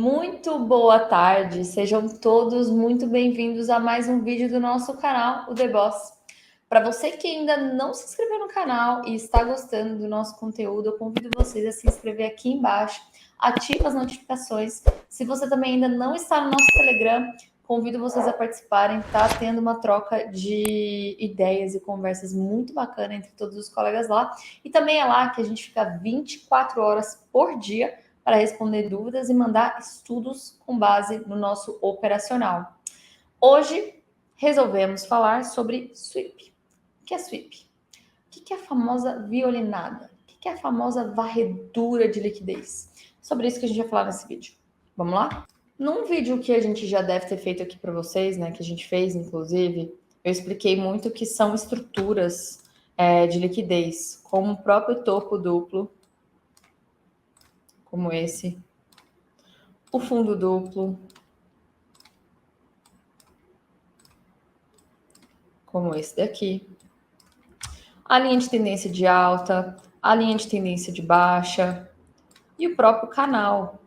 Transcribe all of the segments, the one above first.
Muito boa tarde, sejam todos muito bem-vindos a mais um vídeo do nosso canal, o The Boss. Para você que ainda não se inscreveu no canal e está gostando do nosso conteúdo, eu convido vocês a se inscrever aqui embaixo, ativa as notificações. Se você também ainda não está no nosso Telegram, convido vocês a participarem, tá tendo uma troca de ideias e conversas muito bacana entre todos os colegas lá. E também é lá que a gente fica 24 horas por dia para responder dúvidas e mandar estudos com base no nosso operacional. Hoje resolvemos falar sobre sweep. O que é sweep? O que é a famosa violinada? O que é a famosa varredura de liquidez? Sobre isso que a gente vai falar nesse vídeo. Vamos lá? Num vídeo que a gente já deve ter feito aqui para vocês, né, que a gente fez, inclusive, eu expliquei muito o que são estruturas de liquidez, como o próprio topo duplo, como esse, o fundo duplo, como esse daqui, a linha de tendência de alta, a linha de tendência de baixa e o próprio canal.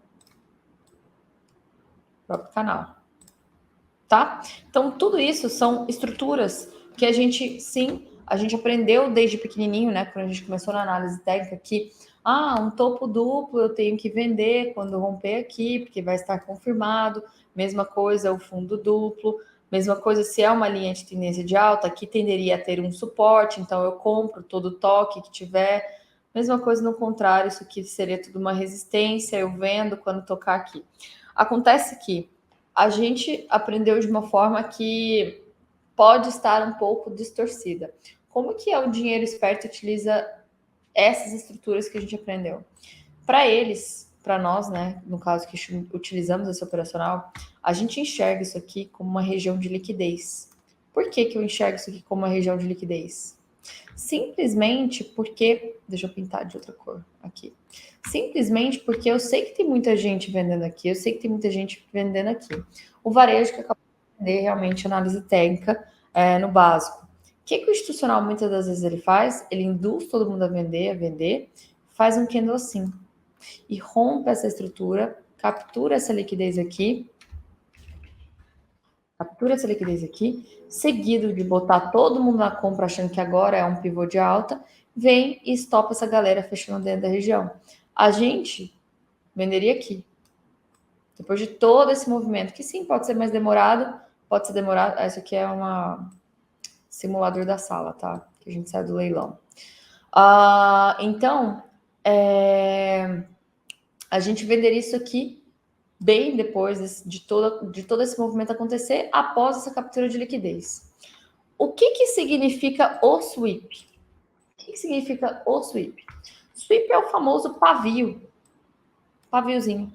Tá? Então, tudo isso são estruturas que a gente aprendeu desde pequenininho, né? Quando a gente começou na análise técnica, que um topo duplo eu tenho que vender quando romper aqui, porque vai estar confirmado. Mesma coisa, o fundo duplo. Mesma coisa, se é uma linha de tendência de alta, aqui tenderia a ter um suporte, então eu compro todo toque que tiver. Mesma coisa no contrário, isso aqui seria tudo uma resistência, eu vendo quando tocar aqui. Acontece que a gente aprendeu de uma forma que pode estar um pouco distorcida. Como que o dinheiro esperto utiliza essas estruturas que a gente aprendeu? Para eles, para nós, né, no caso que utilizamos esse operacional, a gente enxerga isso aqui como uma região de liquidez. Por que eu enxergo isso aqui como uma região de liquidez? Simplesmente porque... Deixa eu pintar de outra cor aqui. Simplesmente porque eu sei que tem muita gente vendendo aqui, eu sei que tem muita gente vendendo aqui. O varejo que acabou de vender realmente análise técnica no básico. O que o institucional muitas das vezes ele faz? Ele induz todo mundo a vender, faz um candle assim e rompe essa estrutura, captura essa liquidez aqui, seguido de botar todo mundo na compra achando que agora é um pivô de alta, vem e estopa essa galera fechando dentro da região. A gente venderia aqui. Depois de todo esse movimento, que sim, pode ser mais demorado, pode ser demorado. Essa aqui é uma simulador da sala, tá? Que a gente sai do leilão. Então, a gente venderia isso aqui bem depois de todo esse movimento acontecer, após essa captura de liquidez. O que significa o sweep? O que significa o sweep? Sweep é o famoso paviozinho.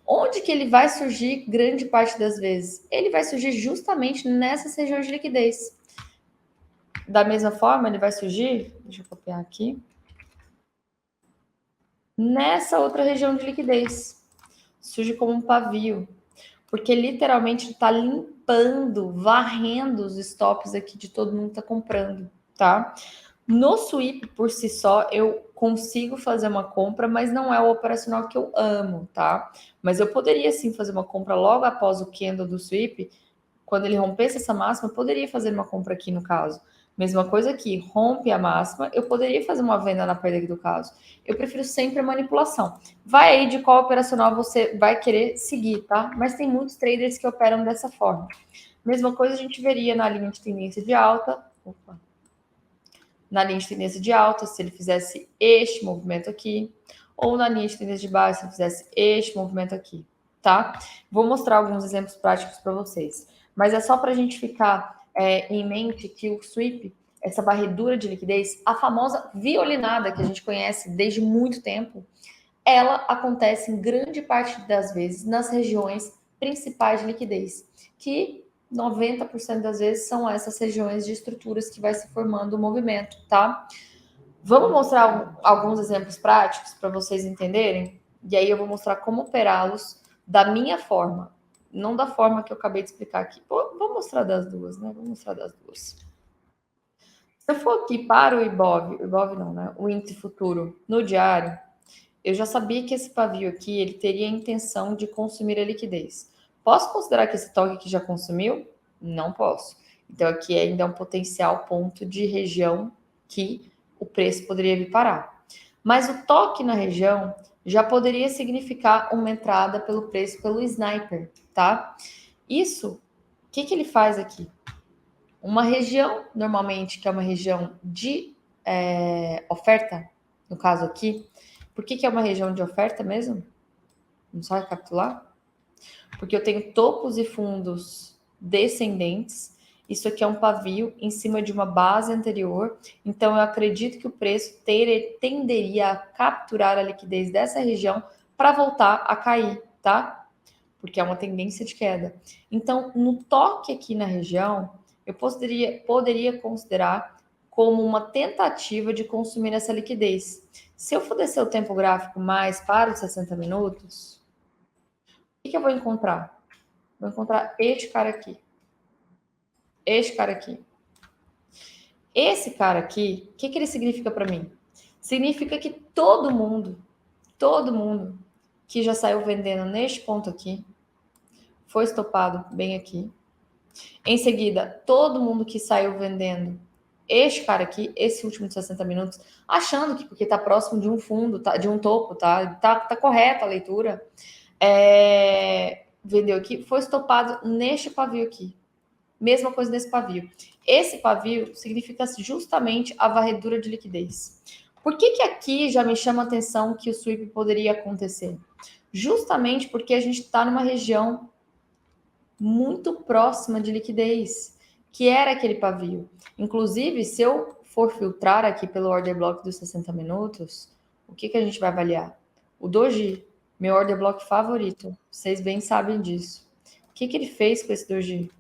Onde que ele vai surgir grande parte das vezes? Ele vai surgir justamente nessas regiões de liquidez. Da mesma forma, ele vai surgir, deixa eu copiar aqui, nessa outra região de liquidez. Surge como um pavio, porque literalmente está limpando, varrendo os stops aqui de todo mundo que está comprando, tá? No sweep por si só, eu consigo fazer uma compra, mas não é o operacional que eu amo, tá? Mas eu poderia sim fazer uma compra logo após o candle do sweep, quando ele rompesse essa máxima, eu poderia fazer uma compra aqui no caso. Mesma coisa aqui, rompe a máxima, eu poderia fazer uma venda na perda aqui do caso. Eu prefiro sempre a manipulação. Vai aí de qual operacional você vai querer seguir, tá? Mas tem muitos traders que operam dessa forma. Mesma coisa a gente veria na linha de tendência de alta. Na linha de tendência de alta, se ele fizesse este movimento aqui, ou na linha de tendência de baixa, se ele fizesse este movimento aqui, tá? Vou mostrar alguns exemplos práticos para vocês, mas é só para a gente ficar em mente que o sweep, essa varredura de liquidez, a famosa violinada que a gente conhece desde muito tempo, ela acontece em grande parte das vezes nas regiões principais de liquidez, que 90% das vezes são essas regiões de estruturas que vai se formando o movimento, tá? Vamos mostrar alguns exemplos práticos para vocês entenderem? E aí eu vou mostrar como operá-los da minha forma, não da forma que eu acabei de explicar aqui. Vou mostrar das duas, né? Vou mostrar das duas. Se eu for aqui para o Ibov não, né? O índice futuro no diário, eu já sabia que esse pavio aqui, ele teria a intenção de consumir a liquidez. Posso considerar que esse toque aqui já consumiu? Não posso. Então, aqui ainda é um potencial ponto de região que o preço poderia vir parar. Mas o toque na região já poderia significar uma entrada pelo preço pelo sniper, tá? Isso, o que ele faz aqui? Uma região, normalmente, que é uma região de oferta, no caso aqui, por que é uma região de oferta mesmo? Vamos só recapitular? Porque eu tenho topos e fundos descendentes. Isso aqui é um pavio em cima de uma base anterior. Então, eu acredito que o preço tenderia a capturar a liquidez dessa região para voltar a cair, tá? Porque é uma tendência de queda. Então, no toque aqui na região, eu poderia considerar como uma tentativa de consumir essa liquidez. Se eu for descer o tempo gráfico mais para os 60 minutos, o que eu vou encontrar? Vou encontrar este cara aqui. Este cara aqui. Esse cara aqui, o que ele significa para mim? Significa que todo mundo que já saiu vendendo neste ponto aqui, foi estopado bem aqui. Em seguida, todo mundo que saiu vendendo este cara aqui, esse último de 60 minutos, achando que porque está próximo de um fundo, tá, de um topo, tá correta a leitura, vendeu aqui, foi estopado neste pavio aqui. Mesma coisa nesse pavio. Esse pavio significa justamente a varredura de liquidez. Por que aqui já me chama a atenção que o sweep poderia acontecer? Justamente porque a gente está numa região muito próxima de liquidez, que era aquele pavio. Inclusive, se eu for filtrar aqui pelo order block dos 60 minutos, o que a gente vai avaliar? O Doji, meu order block favorito. Vocês bem sabem disso. O que ele fez com esse Doji?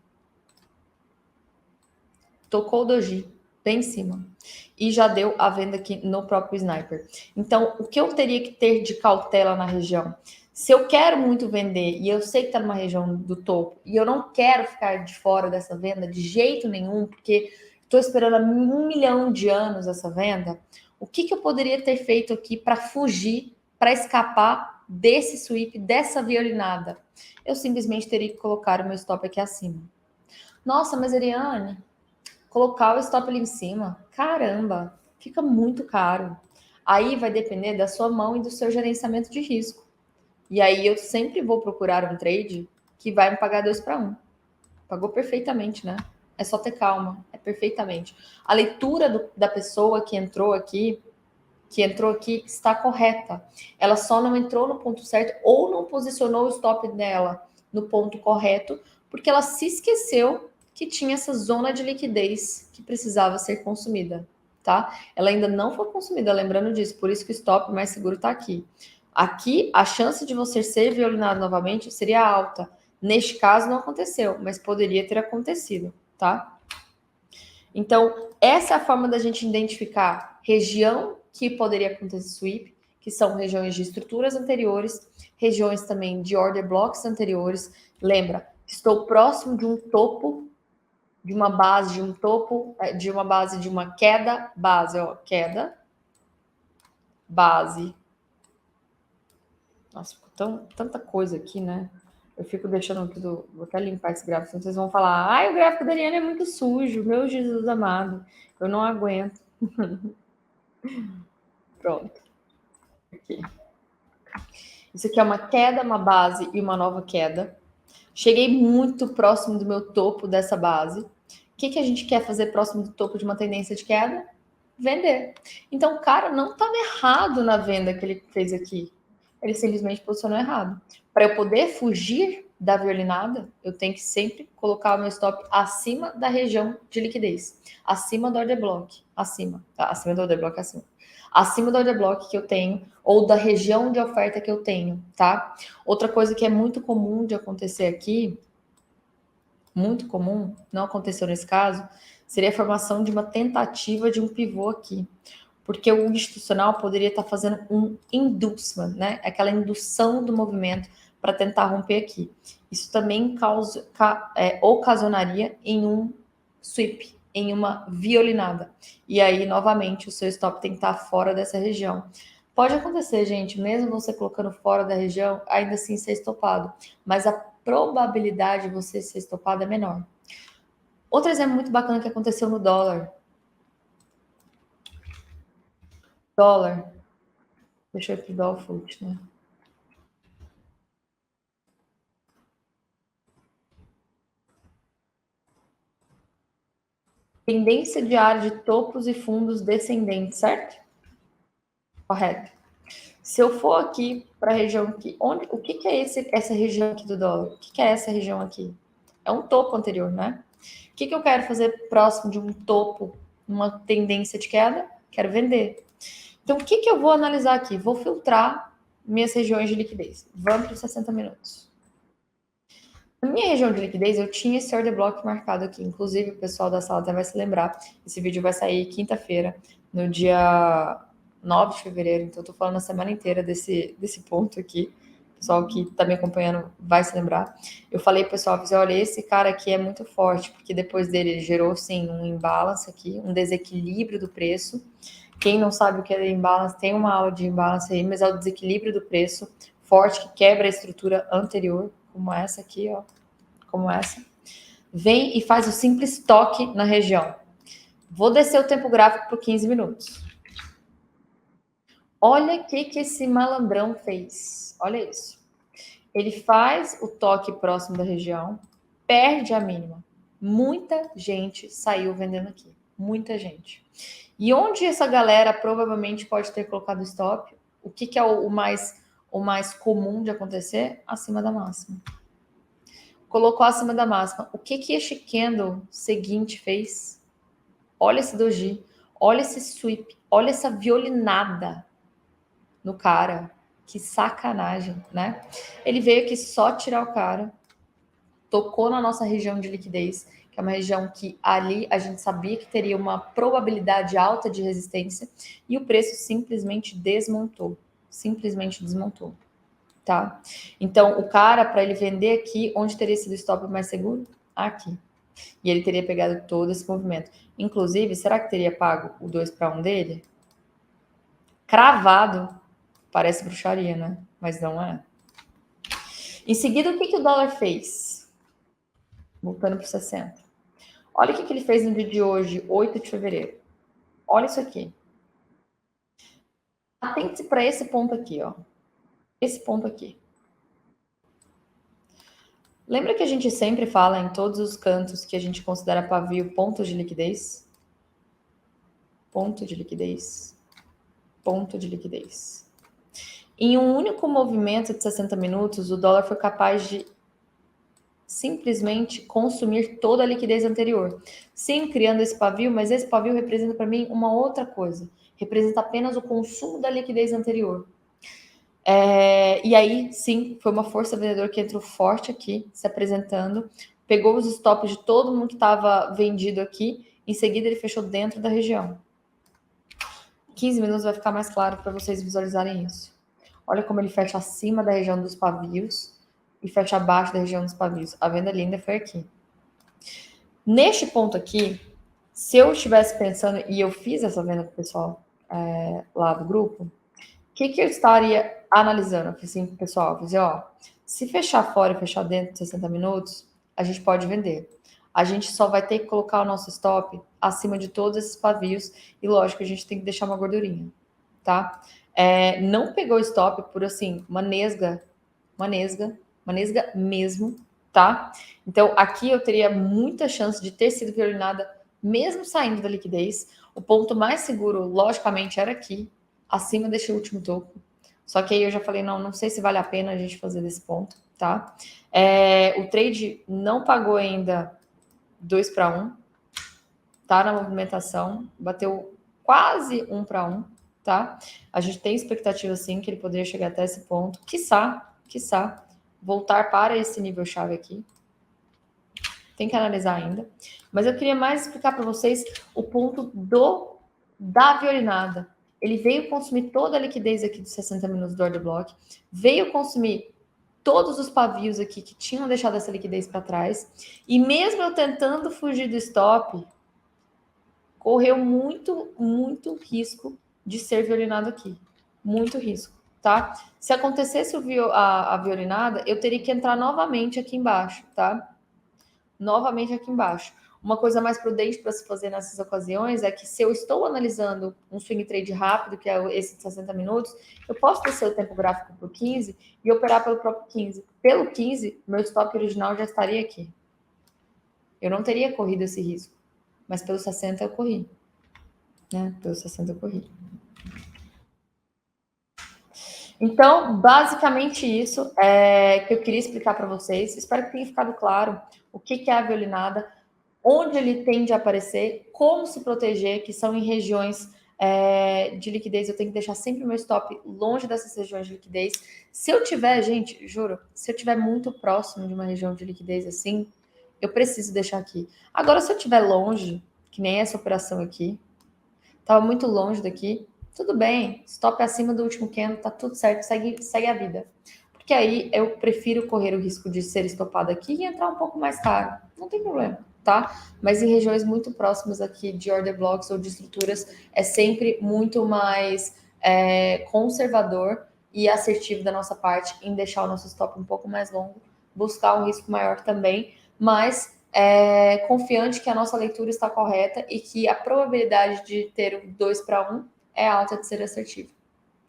Tocou o Doji bem em cima e já deu a venda aqui no próprio Sniper. Então, o que eu teria que ter de cautela na região? Se eu quero muito vender e eu sei que está numa região do topo e eu não quero ficar de fora dessa venda de jeito nenhum, porque estou esperando há 1 milhão de anos essa venda, o que eu poderia ter feito aqui para fugir, para escapar desse sweep, dessa violinada? Eu simplesmente teria que colocar o meu stop aqui acima. Nossa, mas Ariane, colocar o stop ali em cima, caramba, fica muito caro. Aí vai depender da sua mão e do seu gerenciamento de risco. E aí eu sempre vou procurar um trade que vai me pagar 2 para 1. Pagou perfeitamente, né? É só ter calma, é perfeitamente. A leitura da pessoa que entrou aqui está correta. Ela só não entrou no ponto certo ou não posicionou o stop dela no ponto correto, porque ela se esqueceu que tinha essa zona de liquidez que precisava ser consumida, tá? Ela ainda não foi consumida, lembrando disso, por isso que o stop mais seguro está aqui. Aqui, a chance de você ser violinado novamente seria alta. Neste caso, não aconteceu, mas poderia ter acontecido, tá? Então, essa é a forma da gente identificar região que poderia acontecer sweep, que são regiões de estruturas anteriores, regiões também de order blocks anteriores. Lembra, estou próximo de um topo, de uma base, de um topo, de uma base, de uma queda, base, ó, queda, base. Nossa, ficou tanta coisa aqui, né? Eu fico deixando tudo. Vou até limpar esse gráfico, senão vocês vão falar: ai, o gráfico da Ariane é muito sujo, meu Jesus amado. Eu não aguento. Pronto. Aqui. Isso aqui é uma queda, uma base e uma nova queda. Cheguei muito próximo do meu topo dessa base. O que a gente quer fazer próximo do topo de uma tendência de queda? Vender. Então, o cara não estava errado na venda que ele fez aqui. Ele simplesmente posicionou errado. Para eu poder fugir da violinada, eu tenho que sempre colocar o meu stop acima da região de liquidez. Acima do order block. Acima. Tá? Acima do order block, acima. Acima do order block que eu tenho, ou da região de oferta que eu tenho, tá? Outra coisa que é muito comum de acontecer aqui, muito comum, não aconteceu nesse caso, seria a formação de uma tentativa de um pivô aqui. Porque o institucional poderia estar fazendo um inducement, né? Aquela indução do movimento para tentar romper aqui. Isso também ocasionaria em um sweep, em uma violinada. E aí, novamente, o seu stop tem que estar fora dessa região. Pode acontecer, gente, mesmo você colocando fora da região, ainda assim ser estopado, mas a probabilidade de você ser estopado é menor. Outro exemplo muito bacana que aconteceu no dólar. Dólar. Deixa eu ir pro dólar foot, né? Tendência diária de topos e fundos descendentes, certo? Correto. Se eu for aqui para a região aqui, o que é essa região aqui do dólar? O que é essa região aqui? É um topo anterior, né? O que eu quero fazer próximo de um topo, uma tendência de queda? Quero vender. Então, o que eu vou analisar aqui? Vou filtrar minhas regiões de liquidez. Vamos para os 60 minutos. Na minha região de liquidez, eu tinha esse order block marcado aqui. Inclusive, o pessoal da sala até vai se lembrar. Esse vídeo vai sair quinta-feira, no dia 9 de fevereiro. Então, eu tô falando a semana inteira desse ponto aqui. O pessoal que tá me acompanhando vai se lembrar. Eu falei, pessoal, olha, esse cara aqui é muito forte, porque depois dele ele gerou, sim, um imbalance aqui, um desequilíbrio do preço. Quem não sabe o que é imbalance, tem uma aula de imbalance aí, mas é o desequilíbrio do preço forte que quebra a estrutura anterior, como essa aqui, ó, como essa. Vem e faz o simples toque na região. Vou descer o tempo gráfico por 15 minutos. Olha o que esse malandrão fez. Olha isso. Ele faz o toque próximo da região, perde a mínima. Muita gente saiu vendendo aqui. Muita gente. E onde essa galera provavelmente pode ter colocado stop? O que é o mais comum de acontecer? Acima da máxima. Colocou acima da máxima. O que este candle seguinte fez? Olha esse doji, olha esse sweep, olha essa violinada no cara. Que sacanagem, né? Ele veio aqui só tirar o cara, tocou na nossa região de liquidez, que é uma região que ali a gente sabia que teria uma probabilidade alta de resistência, e o preço simplesmente desmontou. Simplesmente desmontou. Tá? Então, o cara, para ele vender aqui, onde teria sido o stop mais seguro? Aqui. E ele teria pegado todo esse movimento. Inclusive, será que teria pago o 2 para 1 dele? Cravado. Parece bruxaria, né? Mas não é. Em seguida, o que o dólar fez? Voltando para o 60. Olha o que ele fez no dia de hoje, 8 de fevereiro. Olha isso aqui. Atente-se para esse ponto aqui, ó. Esse ponto aqui. Lembra que a gente sempre fala em todos os cantos que a gente considera pavio pontos de liquidez? Ponto de liquidez. Ponto de liquidez. Em um único movimento de 60 minutos, o dólar foi capaz de simplesmente consumir toda a liquidez anterior. Sim, criando esse pavio, mas esse pavio representa para mim uma outra coisa. Representa apenas o consumo da liquidez anterior. E aí, sim, foi uma força vendedora que entrou forte aqui, se apresentando, pegou os stops de todo mundo que estava vendido aqui, em seguida ele fechou dentro da região. 15 minutos vai ficar mais claro para vocês visualizarem isso. Olha como ele fecha acima da região dos pavios e fecha abaixo da região dos pavios. A venda linda foi aqui. Neste ponto aqui, se eu estivesse pensando, e eu fiz essa venda com o pessoal lá do grupo, o que eu estaria analisando? Eu falei assim, pessoal, eu falei, ó, se fechar fora e fechar dentro de 60 minutos, a gente pode vender. A gente só vai ter que colocar o nosso stop acima de todos esses pavios e, lógico, a gente tem que deixar uma gordurinha, tá? Não pegou stop por, assim, uma nesga mesmo, tá? Então, aqui eu teria muita chance de ter sido violinada mesmo saindo da liquidez. O ponto mais seguro, logicamente, era aqui, acima deste último topo. Só que aí eu já falei, não sei se vale a pena a gente fazer desse ponto, tá? O trade não pagou ainda 2 para 1, tá na movimentação, bateu quase 1 para 1, tá? A gente tem expectativa, sim, que ele poderia chegar até esse ponto, quiçá, voltar para esse nível chave aqui. Tem que analisar ainda. Mas eu queria mais explicar para vocês o ponto da violinada. Ele veio consumir toda a liquidez aqui dos 60 minutos do order block, veio consumir todos os pavios aqui que tinham deixado essa liquidez para trás, e mesmo eu tentando fugir do stop, correu muito risco de ser violinado aqui. muito risco, tá? Se acontecesse a violinada, eu teria que entrar novamente aqui embaixo, tá? Novamente aqui embaixo. Uma coisa mais prudente para se fazer nessas ocasiões é que se eu estou analisando um swing trade rápido, que é esse de 60 minutos, eu posso descer o tempo gráfico para o 15 e operar pelo próprio 15. Pelo 15, meu stop original já estaria aqui. Eu não teria corrido esse risco, mas pelo 60 eu corri. Né? Pelo 60 eu corri. Então, basicamente isso é que eu queria explicar para vocês. Espero que tenha ficado claro o que é a violinada, onde ele tende a aparecer, como se proteger, que são em regiões de liquidez. Eu tenho que deixar sempre o meu stop longe dessas regiões de liquidez. Se eu tiver, gente, juro, se eu tiver muito próximo de uma região de liquidez assim, eu preciso deixar aqui. Agora, se eu tiver longe, que nem essa operação aqui, estava muito longe daqui, tudo bem, stop acima do último candle, tá tudo certo, segue a vida. Porque aí eu prefiro correr o risco de ser estopado aqui e entrar um pouco mais caro. Não tem problema, tá? Mas em regiões muito próximas aqui de order blocks ou de estruturas, é sempre muito mais conservador e assertivo da nossa parte em deixar o nosso stop um pouco mais longo, buscar um risco maior também, mas confiante que a nossa leitura está correta e que a probabilidade de ter o 2 para 1 é alta de ser assertivo,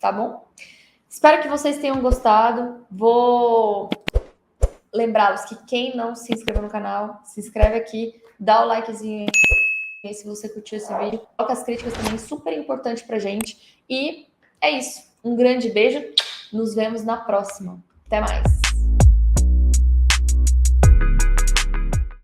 tá bom? Espero que vocês tenham gostado. Vou lembrá-los que quem não se inscreveu no canal, se inscreve aqui, dá o likezinho aí se você curtiu esse vídeo. Coloca as críticas também, super importante pra gente. E é isso. Um grande beijo. Nos vemos na próxima. Até mais.